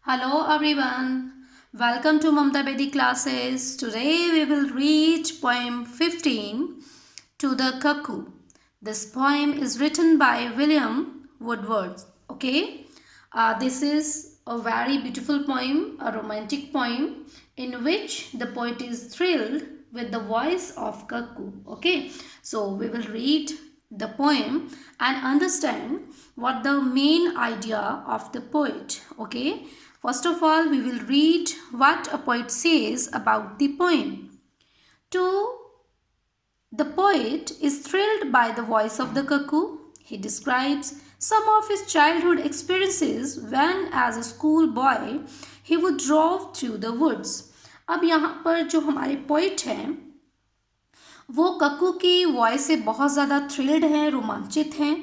Hello everyone. Welcome to Mamta Bedi classes. Today we will read poem 15 to the Cuckoo. This poem is written by William Woodward. Okay. This is a very beautiful poem, a romantic poem in which the poet is thrilled with the voice of Cuckoo. Okay. So we will read the poem and understand what the main idea of the poet. Okay. First of all, we will read what a poet says about the poem. To the poet is thrilled by the voice of the cuckoo. He describes some of his childhood experiences when as a school boy he would rove through the woods. अब यहाँ पर जो हमारे poet हैं वो cuckoo की voice से बहुत ज़्यादा थ्रिल्ड हैं, रोमांचित हैं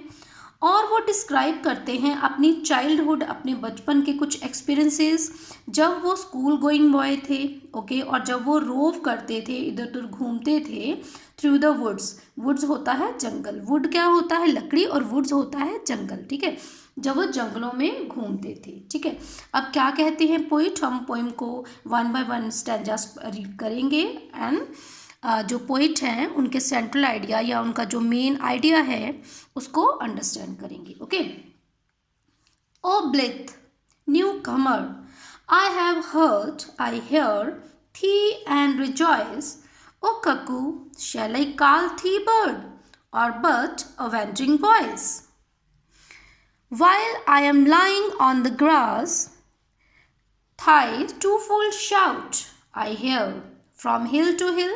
और वो डिस्क्राइब करते हैं अपनी चाइल्डहुड, अपने बचपन के कुछ एक्सपीरियंसेस जब वो स्कूल गोइंग बॉय थे। ओके। और जब वो रोव करते थे, इधर उधर घूमते थे थ्रू द वुड्स। वुड्स होता है जंगल, वुड क्या होता है लकड़ी और वुड्स होता है जंगल। ठीक है, जब वो जंगलों में घूमते थे। ठीक है, अब क्या कहते हैं पोइट, हम पोइम को one by one stanzas read करेंगे एंड जो पोइट हैं उनके सेंट्रल आइडिया या उनका जो मेन आइडिया है उसको अंडरस्टैंड करेंगे। Okay. O blithe new comer I have heard I hear thee and rejoice O cuckoo shall I call thee bird or but a wandering voice while I am lying on the grass thy twofold shout I hear from hill to hill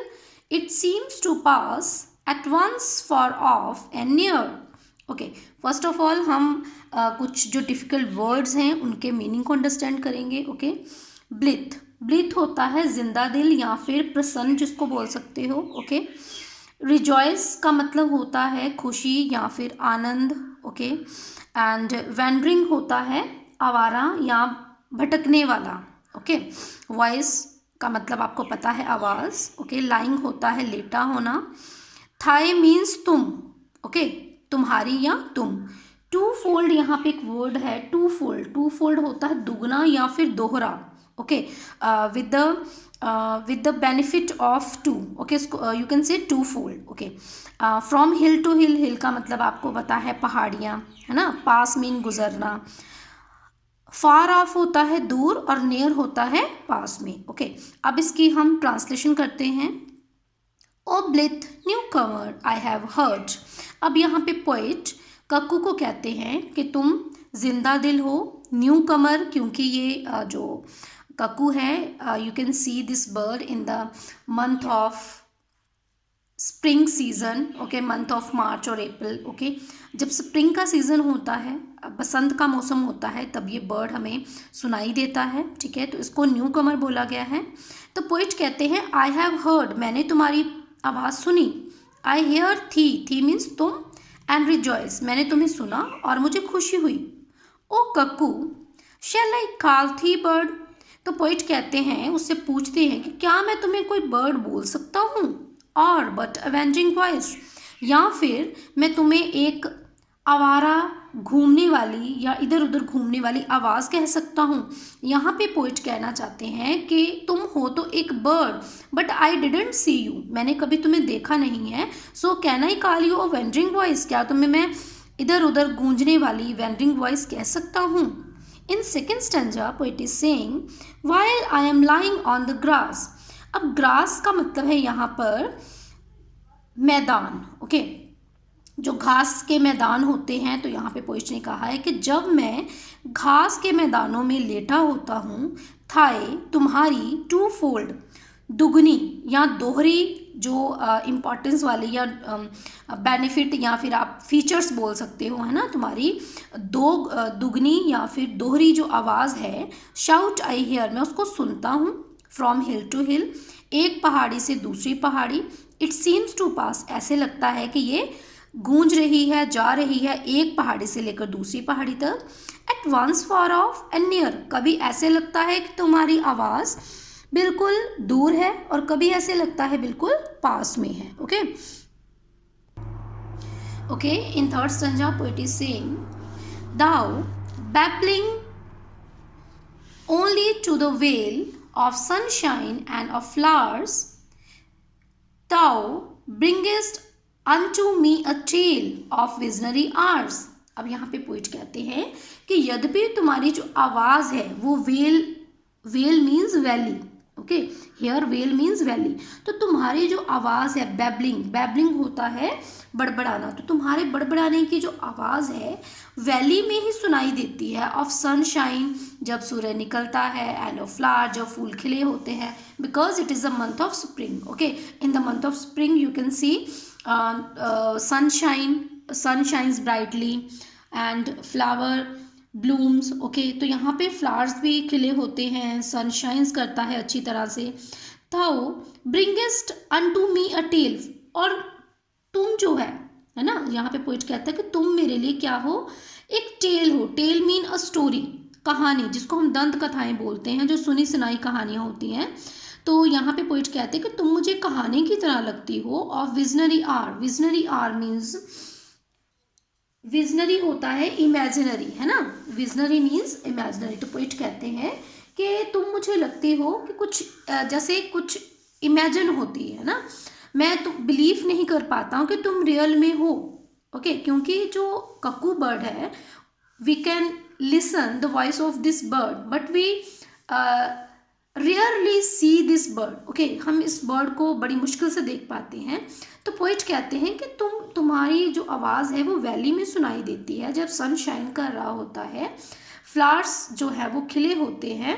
it seems to pass at once far off and near। Okay, first of all हम कुछ जो difficult words हैं उनके meaning को understand करेंगे। Okay. Blithe, blithe होता है जिंदा दिल या फिर प्रसन्न जिसको बोल सकते हो। ओके। रिजॉइस का मतलब होता है खुशी या फिर आनंद। ओके। एंड वैंडरिंग होता है आवारा या भटकने वाला। ओके। वॉइस का मतलब आपको पता है आवाज़। ओके। लाइंग होता है लेटा होना। थाई मीन्स तुम। ओके, तुम्हारी या तुम। टू फोल्ड यहाँ पे एक वर्ड है टू फोल्ड। टू फोल्ड होता है दुगना या फिर दोहरा। Okay, with the benefit of two. Okay, you can say two fold. Okay. From hill to hill, hill का मतलब आपको पता है पहाड़ियाँ, है ना। पास मीन गुजरना। फार ऑफ होता है दूर और नियर होता है पास में। ओके। अब इसकी हम ट्रांसलेशन करते हैं। O blithe new comer I have heard. अब यहाँ पे पोइट कक्कू को कहते हैं कि तुम जिंदा दिल हो। न्यू कमर क्योंकि ये जो कक्कू है you can see this bird in the month of spring season. Okay, month of March और अप्रैल। ओके, जब स्प्रिंग का सीज़न होता है, बसंत का मौसम होता है, तब ये बर्ड हमें सुनाई देता है। ठीक है, तो इसको न्यू कमर बोला गया है। तो पोइट कहते हैं आई हैव हर्ड, मैंने तुम्हारी आवाज़ सुनी। आई हेयर थी मीन्स तुम, एंड रिजॉइस, मैंने तुम्हें सुना और मुझे खुशी हुई। ओ cuckoo shell I call thee bird. तो पोइट कहते हैं, उससे पूछते हैं कि क्या मैं तुम्हें कोई बर्ड बोल सकता हूँ, और बट अवेंजिंग वॉइस, या फिर मैं तुम्हें एक आवारा घूमने वाली या इधर उधर घूमने वाली आवाज़ कह सकता हूँ। यहाँ पे पोइट कहना चाहते हैं कि तुम हो तो एक bird but I didn't see you, मैंने कभी तुम्हें देखा नहीं है। So can I call you a wandering voice, क्या तुम्हें मैं इधर उधर गूंजने वाली वेंडरिंग वॉइस कह सकता हूँ। In second stanza poet is saying while I am lying on the grass. अब ग्रास का मतलब है यहाँ पर मैदान। ओके, जो घास के मैदान होते हैं, तो यहाँ पे पोइट ने कहा है कि जब मैं घास के मैदानों में लेटा होता हूँ, थाए तुम्हारी टू फोल्ड, दुगनी या दोहरी जो इम्पोर्टेंस वाली या बेनिफिट या फिर आप फीचर्स बोल सकते हो, है ना, तुम्हारी दुगनी या फिर दोहरी जो आवाज़ है, शाउट आई हेयर, मैं उसको सुनता हूँ। फ्रॉम हिल टू हिल, एक पहाड़ी से दूसरी पहाड़ी। इट सीम्स टू पास, ऐसे लगता है कि ये गूंज रही है, जा रही है एक पहाड़ी से लेकर दूसरी पहाड़ी तक। At once far off and near, कभी ऐसे लगता है कि तुम्हारी आवाज़ बिल्कुल दूर है और कभी ऐसे लगता है बिल्कुल पास में है। Okay. Okay, in third stanza poet is saying thou babbling only to the vale of sunshine and of flowers, thou bringest unto me a tale of visionary hours. अब यहाँ पे पोइट कहते हैं कि यद्यपि तुम्हारी जो आवाज़ है वो vale means valley, okay, here vale means valley, तो तुम्हारी जो आवाज़ है, बैबलिंग होता है बड़बड़ाना, तो तुम्हारे बड़बड़ाने की जो आवाज़ है वैली में ही सुनाई देती है। ऑफ सनशाइन, जब सूरज निकलता है, एंड ऑफ फ्लावर, जब फूल खिले होते हैं, because it is a month of spring, okay. In the month of spring you can see sun shines brightly and flower blooms, okay. तो यहाँ पे फ्लावर्स भी खिले होते हैं, सन शाइन्स करता है अच्छी तरह से। thou bringest unto me a tale, और तुम जो है ना, यहाँ पे पोइट कहता है कि तुम मेरे लिए क्या हो, एक टेल हो। टेल मीन अ स्टोरी, कहानी, जिसको हम दंत कथाएं बोलते हैं, जो सुनी सुनाई कहानियाँ होती हैं। तो यहाँ पे पोइट कहते हैं कि तुम मुझे कहानी की तरह लगती हो। Of visionary hours, visionary hours means, visionary होता है इमेजिनरी, है ना, विजनरी मीन्स इमेजिनरी। तो पोइट कहते हैं कि तुम मुझे लगती हो कि कुछ जैसे कुछ इमेजिन होती है ना, मैं तो बिलीव नहीं कर पाता हूँ कि तुम रियल में हो, ओके। क्योंकि जो कक्कू बर्ड है, we can listen the voice of this bird, but we rarely see this bird, okay. हम इस बर्ड को बड़ी मुश्किल से देख पाते हैं। तो पोइट कहते हैं कि तुम्हारी जो आवाज़ है वो वैली में सुनाई देती है, जब सन शाइन कर रहा होता है, फ्लावर्स जो है वो खिले होते हैं,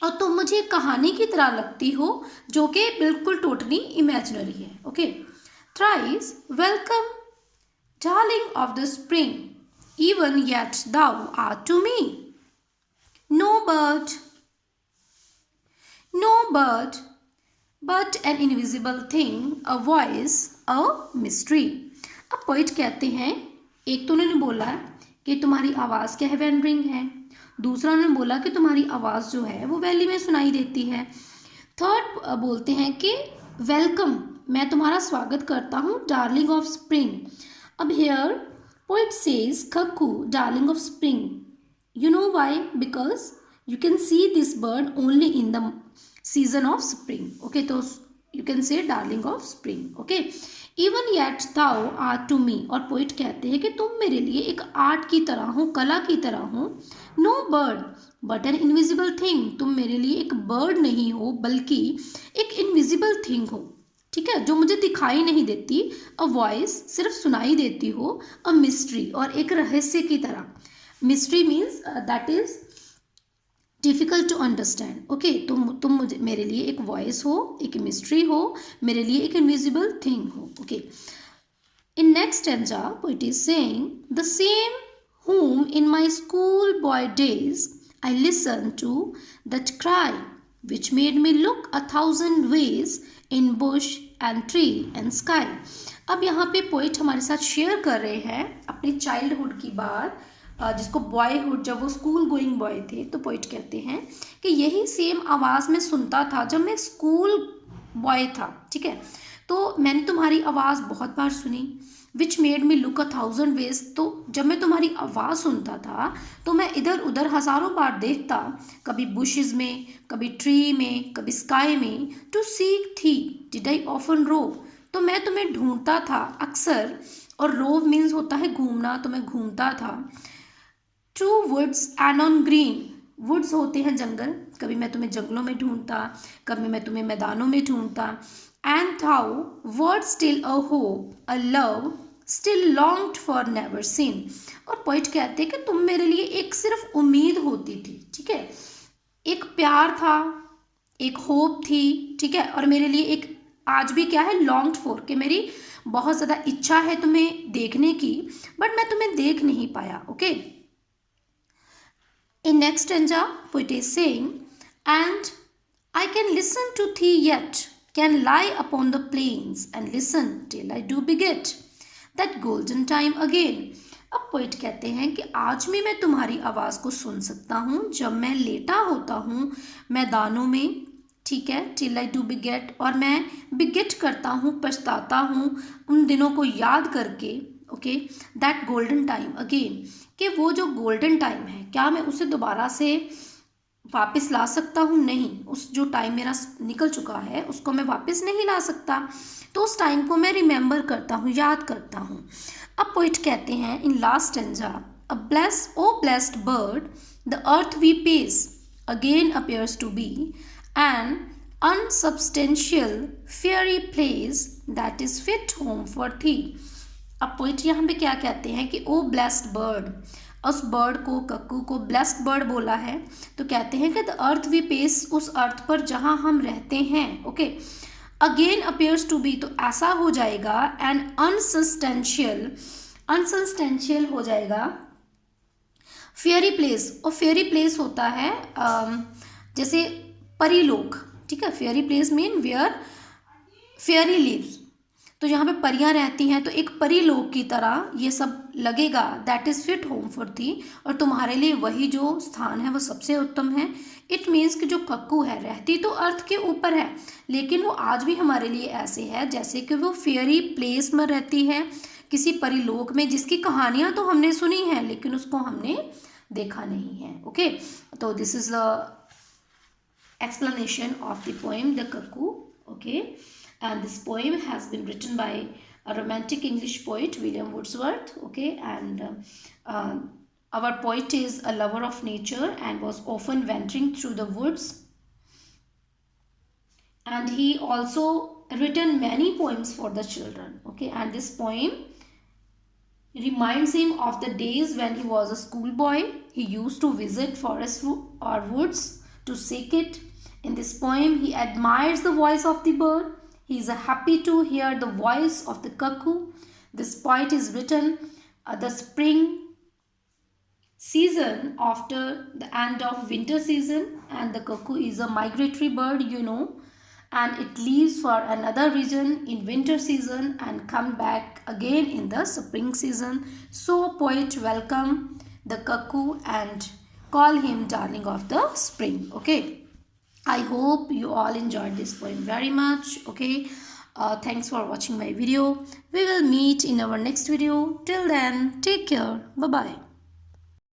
और तुम मुझे कहानी की तरह लगती हो, जो कि बिल्कुल टोटली इमेजिनरी है, okay. Thrice welcome darling of the spring, even yet thou art to me, no bird, but an invisible thing, a voice, a mystery. अब पोइट कहते हैं, एक तो उन्होंने बोला कि तुम्हारी आवाज़ क्या है, वेंडरिंग है। दूसरा उन्होंने बोला कि तुम्हारी आवाज़ जो है वो वैली में सुनाई देती है। थर्ड बोलते हैं कि वेलकम, मैं तुम्हारा स्वागत करता हूँ, डार्लिंग ऑफ स्प्रिंग। अब here poet says cuckoo darling of spring, you know why? Because you can see this bird only in the season of spring, okay। तो you can say darling of spring, okay। even yet thou art to me, और poet कहते हैं कि तुम मेरे लिए एक art की तरह हो, कला की तरह हो। no bird but an invisible thing, तुम मेरे लिए एक बर्ड नहीं हो बल्कि एक इनविजिबल थिंग हो, ठीक है, जो मुझे दिखाई नहीं देती। अ वॉइस, सिर्फ सुनाई देती हो। अ मिस्ट्री, और एक रहस्य की तरह। Mystery means that is difficult to understand, okay. तुम मुझे, मेरे लिए एक वॉइस हो, एक मिस्ट्री हो, मेरे लिए एक इनविजिबल थिंग हो, okay. In next stanza poet is saying the same whom in my school boy days I listened to that cry which made me look 1,000 ways in bush and tree and sky. अब यहाँ पे poet हमारे साथ share कर रहे हैं अपने childhood की बात, जिसको बॉयहुड, जब वो स्कूल गोइंग बॉय थे। तो पोइट कहते हैं कि यही सेम आवाज़ मैं सुनता था जब मैं स्कूल बॉय था, ठीक है। तो मैंने तुम्हारी आवाज़ बहुत बार सुनी, which made me look 1,000 ways, तो जब मैं तुम्हारी आवाज़ सुनता था तो मैं इधर उधर हज़ारों बार देखता, कभी बुशेस में, कभी ट्री में, कभी स्काई में। टू सीक थी डिड आई ऑफन रोव, तो मैं तुम्हें ढूंढता था अक्सर, और रोव मीन्स होता है घूमना, तो मैं घूमता था। To woods and on green, woods होते हैं जंगल, कभी मैं तुम्हें जंगलों में ढूंढता, कभी मैं तुम्हें मैदानों में ढूंढता। And thou wert still a hope, a love still longed for never seen. और पोइट कहते हैं कि तुम मेरे लिए एक सिर्फ उम्मीद होती थी, ठीक है, एक प्यार था, एक होप थी, ठीक है, और मेरे लिए एक आज भी क्या है, लॉन्ग्ड फॉर, कि मेरी बहुत ज़्यादा इच्छा है तुम्हें देखने की, बट मैं तुम्हें देख नहीं पाया, okay. In next stanza poet is saying and I can listen to thee yet, can lie upon the plains and listen till I do beget that golden time again. अब पोइट कहते हैं कि आज भी मैं तुम्हारी आवाज़ को सुन सकता हूँ जब मैं लेटा होता हूँ मैदानों में, ठीक है, till I do beget, और मैं बिगेट करता हूँ, पछताता हूँ उन दिनों को याद करके, okay. That golden time again, कि वो जो गोल्डन टाइम है, क्या मैं उसे दोबारा से वापस ला सकता हूँ? नहीं, उस जो टाइम मेरा निकल चुका है उसको मैं वापस नहीं ला सकता, तो उस टाइम को मैं रिमेंबर करता हूँ, याद करता हूँ। अब पोइट कहते हैं in last stanza, a blessed bird the earth we pace again appears to be an unsubstantial fairy place that is fit home for thee। अब पोइट यहाँ पे क्या कहते हैं कि ओ ब्लेस्ड बर्ड, उस बर्ड को, कक्कू को ब्लेस्ड बर्ड बोला है, तो कहते हैं कि द अर्थ वी पेस, उस अर्थ पर जहाँ हम रहते हैं, okay, again appears to be, तो ऐसा हो जाएगा, एन अनसब्सटेंशियल हो जाएगा, फेयरी प्लेस, और फेयरी प्लेस होता है जैसे परीलोक, ठीक है, fairy place mean where fairy lives, तो यहाँ पे परियां रहती हैं, तो एक परीलोक की तरह ये सब लगेगा, that is fit home for थी, और तुम्हारे लिए वही जो स्थान है वो सबसे उत्तम है। इट मीन्स कि जो कक्कू है रहती तो अर्थ के ऊपर है, लेकिन वो आज भी हमारे लिए ऐसे है जैसे कि वो फेयरी प्लेस में रहती है, किसी परिलोक में, जिसकी कहानियाँ तो हमने सुनी हैं लेकिन उसको हमने देखा नहीं है। ओके, तो this is the explanation of the poem The Cuckoo, okay, and this poem has been written by a romantic English poet William Wordsworth, okay, and our poet is a lover of nature and was often wandering through the woods, and he also written many poems for the children, okay, and this poem reminds him of the days when he was a schoolboy. He used to visit forests or woods to seek it. In this poem, he admires the voice of the bird. He is happy to hear the voice of the cuckoo. This poet is written the spring season after the end of winter season, and the cuckoo is a migratory bird, you know, and it leaves for another region in winter season and come back again in the spring season. So poet welcome the cuckoo and call him darling of the spring. Okay, I hope you all enjoyed this poem very much. Okay, thanks for watching my video. We will meet in our next video. Till then, take care. Bye bye.